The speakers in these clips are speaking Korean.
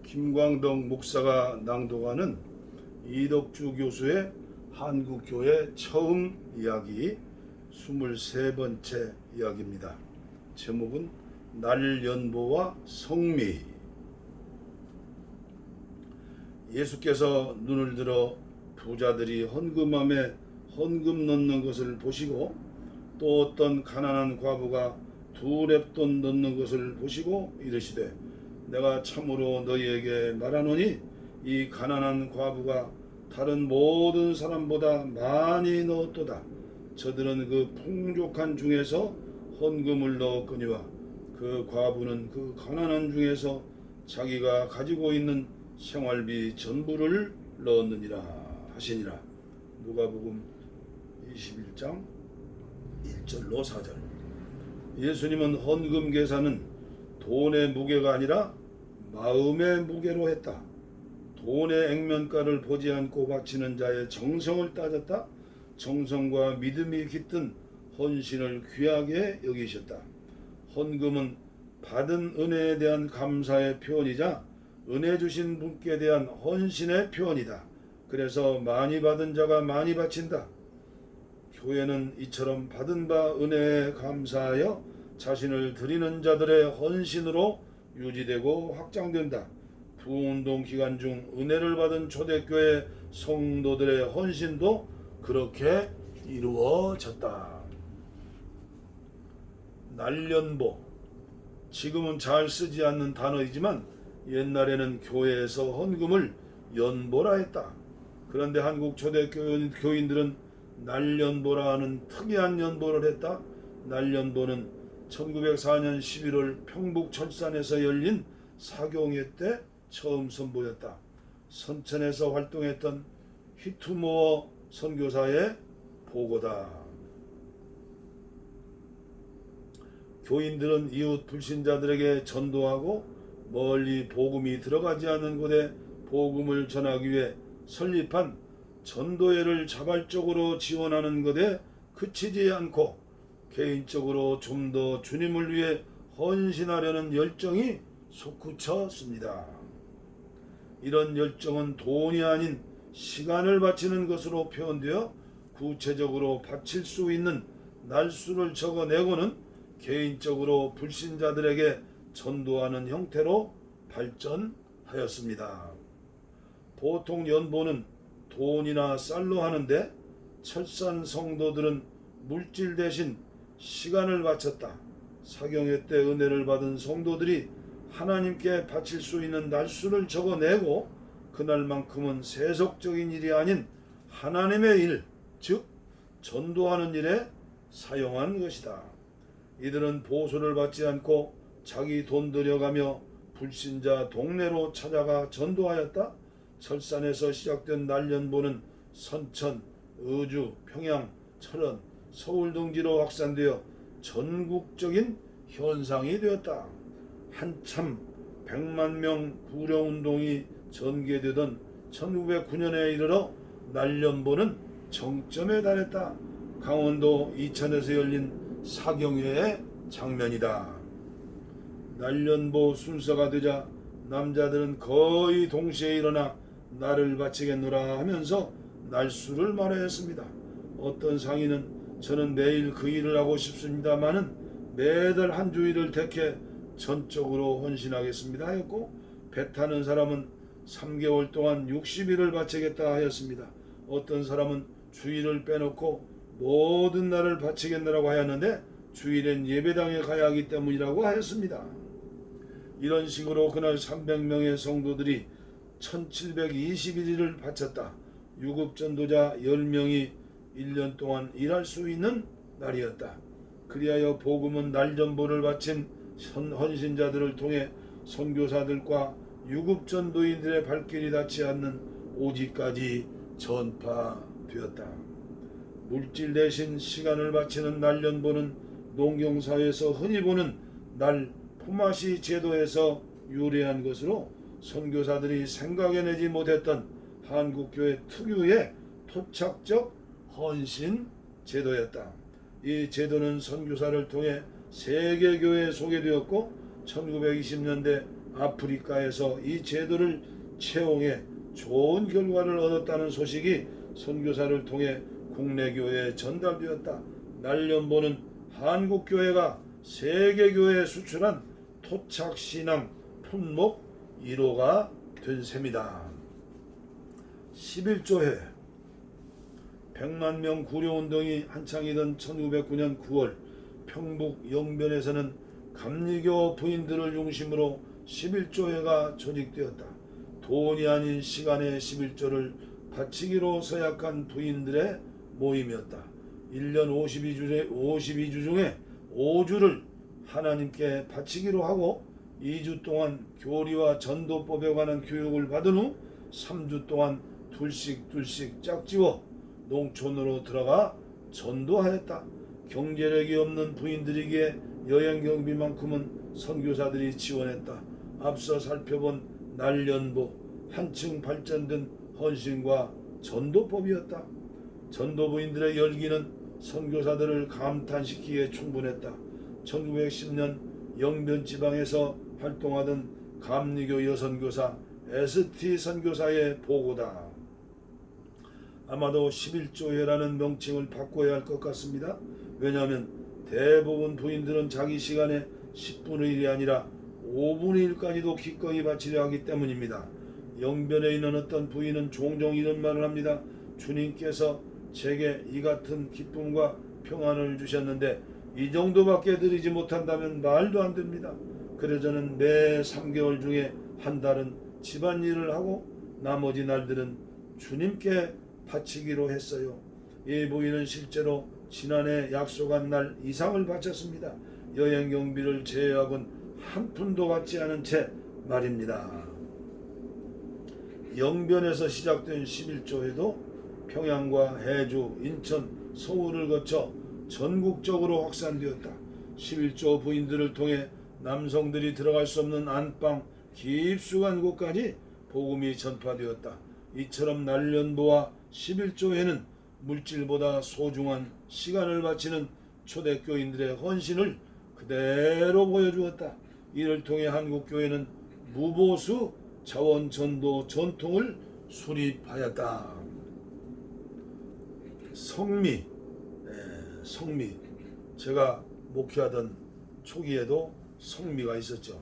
김광덕 목사가 낭독하는 이덕주 교수의 한국교회 처음 이야기 23번째 이야기입니다. 제목은 날연보와 성미. 예수께서 눈을 들어 부자들이 헌금함에 헌금 넣는 것을 보시고 또 어떤 가난한 과부가 2렙돈 넣는 것을 보시고 이르시되 내가 참으로 너희에게 말하노니 이 가난한 과부가 다른 모든 사람보다 많이 넣었도다. 저들은 그 풍족한 중에서 헌금을 넣었거니와 그 과부는 그 가난한 중에서 자기가 가지고 있는 생활비 전부를 넣었느니라 하시니라. 누가복음 21장 1절로 4절. 예수님은 헌금 계산은 돈의 무게가 아니라 마음의 무게로 했다. 돈의 액면가를 보지 않고 바치는 자의 정성을 따졌다. 정성과 믿음이 깃든 헌신을 귀하게 여기셨다. 헌금은 받은 은혜에 대한 감사의 표현이자 은혜 주신 분께 대한 헌신의 표현이다. 그래서 많이 받은 자가 많이 바친다. 교회는 이처럼 받은 바 은혜에 감사하여 자신을 드리는 자들의 헌신으로 유지되고 확장된다. 부흥운동 기간 중 은혜를 받은 초대교회 성도들의 헌신도 그렇게 이루어졌다. 날연보, 지금은 잘 쓰지 않는 단어이지만 옛날에는 교회에서 헌금을 연보라 했다. 그런데 한국 초대교인들은 날연보라 하는 특이한 연보를 했다. 날연보는 1904년 11월 평북철산에서 열린 사경회 때 처음 선보였다. 선천에서 활동했던 휘투모어 선교사의 보고다. 교인들은 이웃 불신자들에게 전도하고 멀리 복음이 들어가지 않는 곳에 복음을 전하기 위해 설립한 전도회를 자발적으로 지원하는 것에 그치지 않고 개인적으로 좀 더 주님을 위해 헌신하려는 열정이 솟구쳤습니다. 이런 열정은 돈이 아닌 시간을 바치는 것으로 표현되어 구체적으로 바칠 수 있는 날수를 적어내고는 개인적으로 불신자들에게 전도하는 형태로 발전하였습니다. 보통 연보는 돈이나 쌀로 하는데 철산 성도들은 물질 대신 시간을 바쳤다. 사경회 때 은혜를 받은 성도들이 하나님께 바칠 수 있는 날수를 적어내고 그날만큼은 세속적인 일이 아닌 하나님의 일, 즉 전도하는 일에 사용한 것이다. 이들은 보수를 받지 않고 자기 돈 들여가며 불신자 동네로 찾아가 전도하였다. 철산에서 시작된 날연보는 선천, 의주, 평양, 철원, 서울 등지로 확산되어 전국적인 현상이 되었다. 한참 100만 명 부려운동이 전개되던 1909년에 이르러 날연보는 정점에 달했다. 강원도 이천에서 열린 사경회의 장면이다. 날연보 순서가 되자 남자들은 거의 동시에 일어나 날을 바치겠노라 하면서 날수를 말하였습니다. 어떤 상인은 저는 매일 그 일을 하고 싶습니다마는 매달 한 주일을 택해 전적으로 헌신하겠습니다 하였고, 배 타는 사람은 3개월 동안 60일을 바치겠다 하였습니다. 어떤 사람은 주일을 빼놓고 모든 날을 바치겠노라고 하였는데 주일엔 예배당에 가야 하기 때문이라고 하였습니다. 이런 식으로 그날 300명의 성도들이 1721일을 바쳤다. 유급전도자 10명이 1년 동안 일할 수 있는 날이었다. 그리하여 복음은 날전보를 바친 헌신자들을 통해 선교사들과 유급전도인들의 발길이 닿지 않는 오지까지 전파되었다. 물질 대신 시간을 바치는 날연보는 농경사회에서 흔히 보는 날 포마시 제도에서 유래한 것으로 선교사들이 생각해내지 못했던 한국교회 특유의 토착적 헌신 제도였다. 이 제도는 선교사를 통해 세계교회에 소개되었고 1920년대 아프리카에서 이 제도를 채용해 좋은 결과를 얻었다는 소식이 선교사를 통해 국내 교회에 전달되었다. 날연보는 한국 교회가 세계 교회에 수출한 토착 신앙 품목 1호가 된 셈이다. 11조회 100만 명 구류운동이 한창이던 1909년 9월 평북 영변에서는 감리교 부인들을 중심으로 11조회가 조직되었다. 돈이 아닌 시간의 11조를 바치기로 서약한 부인들의 모임이었다. 1년 52주 중에 5주를 하나님께 바치기로 하고 2주 동안 교리와 전도법에 관한 교육을 받은 후 3주 동안 둘씩 짝지워 농촌으로 들어가 전도하였다. 경제력이 없는 부인들에게 여행 경비만큼은 선교사들이 지원했다. 앞서 살펴본 날연보 한층 발전된 헌신과 전도법이었다. 전도부인들의 열기는 선교사들을 감탄시키기에 충분했다. 1910년 영변 지방에서 활동하던 감리교 여선교사 ST 선교사의 보고다. 아마도 11조회라는 명칭을 바꿔야 할 것 같습니다. 왜냐하면 대부분 부인들은 자기 시간에 10분의 1이 아니라 5분의 1까지도 기꺼이 바치려 하기 때문입니다. 영변에 있는 어떤 부인은 종종 이런 말을 합니다. 주님께서 제게 이 같은 기쁨과 평안을 주셨는데 이 정도밖에 드리지 못한다면 말도 안 됩니다. 그래서 저는 매 3개월 중에 한 달은 집안일을 하고 나머지 날들은 주님께 바치기로 했어요. 이 부인은 실제로 지난해 약속한 날 이상을 바쳤습니다. 여행 경비를 제외하고는 한 푼도 받지 않은 채 말입니다. 영변에서 시작된 11조회도 평양과 해주, 인천, 서울을 거쳐 전국적으로 확산되었다. 11조 부인들을 통해 남성들이 들어갈 수 없는 안방 깊숙한 곳까지 복음이 전파되었다. 이처럼 날연보와 11조회는 물질보다 소중한 시간을 바치는 초대교인들의 헌신을 그대로 보여주었다. 이를 통해 한국교회는 무보수 자원전도 전통을 수립하였다. 성미, 제가 목회하던 초기에도 성미가 있었죠.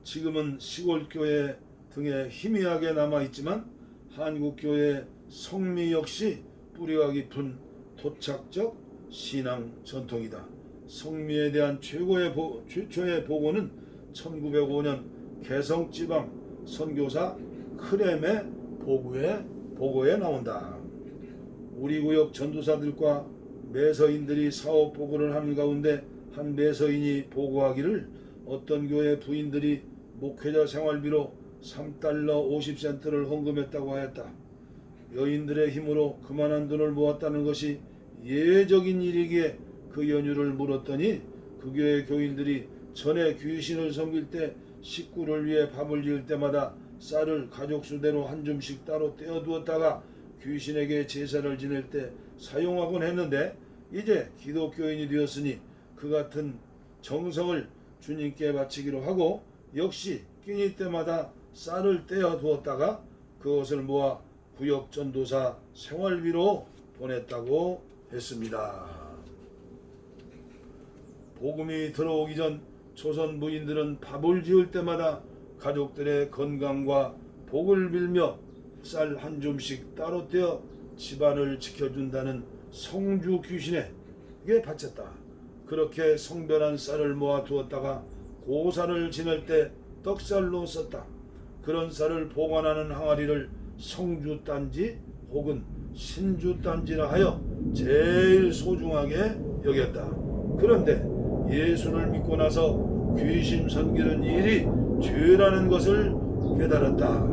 지금은 시골교회 등에 희미하게 남아있지만 한국교회의 성미 역시 뿌리가 깊은 토착적 신앙 전통이다. 성미에 대한 최초의 보고는 1905년 개성지방 선교사 크렘의 보고에 나온다. 우리 구역 전도사들과 매서인들이 사업 보고를 하는 가운데 한 매서인이 보고하기를 어떤 교회 부인들이 목회자 생활비로 3달러 50센트를 헌금했다고 하였다. 여인들의 힘으로 그만한 돈을 모았다는 것이 예외적인 일이기에 그 연유를 물었더니 그 교회 교인들이 전에 귀신을 섬길 때 식구를 위해 밥을 지을 때마다 쌀을 가족 수대로 한 줌씩 따로 떼어두었다가 귀신에게 제사를 지낼 때 사용하곤 했는데 이제 기독교인이 되었으니 그 같은 정성을 주님께 바치기로 하고 역시 끼니 때마다 쌀을 떼어두었다가 그것을 모아 구역 전도사 생활비로 보냈다고 했습니다. 복음이 들어오기 전 조선 부인들은 밥을 지을 때마다 가족들의 건강과 복을 빌며 쌀 한 줌씩 따로 떼어 집안을 지켜준다는 성주 귀신에게 바쳤다. 그렇게 성별한 쌀을 모아 두었다가 고사를 지낼 때 떡쌀로 썼다. 그런 쌀을 보관하는 항아리를 성주단지 혹은 신주단지라 하여 제일 소중하게 여겼다. 그런데 예수를 믿고 나서 귀신 섬기는 일이 죄라는 것을 깨달았다.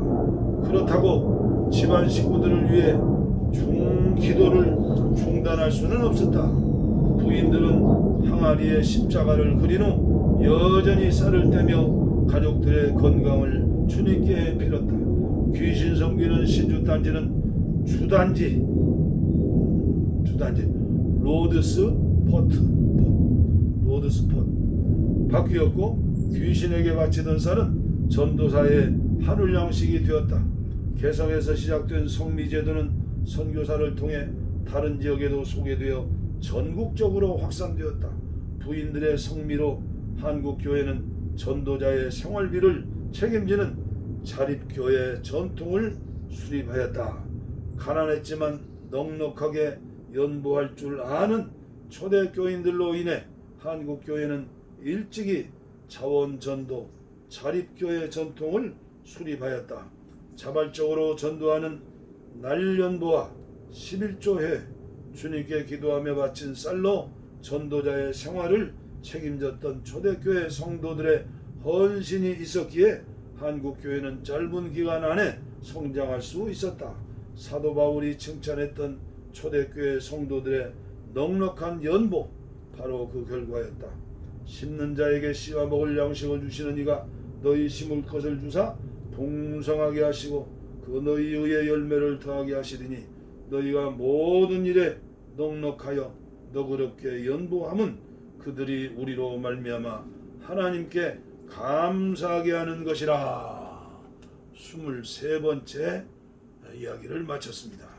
그렇다고 집안 식구들을 위해 기도를 중단할 수는 없었다. 부인들은 항아리에 십자가를 그린 후 여전히 쌀을 떼며 가족들의 건강을 주님께 빌었다. 귀신 섬기는 신주단지는 주단지 로드스폿 바뀌었고 귀신에게 바치던 쌀은 전도사의 하늘 양식이 되었다. 개성에서 시작된 성미제도는 선교사를 통해 다른 지역에도 소개되어 전국적으로 확산되었다. 부인들의 성미로 한국교회는 전도자의 생활비를 책임지는 자립교회 전통을 수립하였다. 가난했지만 넉넉하게 연보할 줄 아는 초대교인들로 인해 한국교회는 일찍이 자원전도 자립교회 전통을 수립하였다. 자발적으로 전도하는 날연보와 11조회, 주님께 기도하며 바친 쌀로 전도자의 생활을 책임졌던 초대교회 성도들의 헌신이 있었기에 한국교회는 짧은 기간 안에 성장할 수 있었다. 사도 바울이 칭찬했던 초대교회 성도들의 넉넉한 연보, 바로 그 결과였다. 심는 자에게 씨와 먹을 양식을 주시는 이가 너희 심을 것을 주사 풍성하게 하시고 그 너희 의의 열매를 더하게 하시리니 너희가 모든 일에 넉넉하여 너그럽게 연보함은 그들이 우리로 말미암아 하나님께 감사하게 하는 것이라. 23번째 이야기를 마쳤습니다.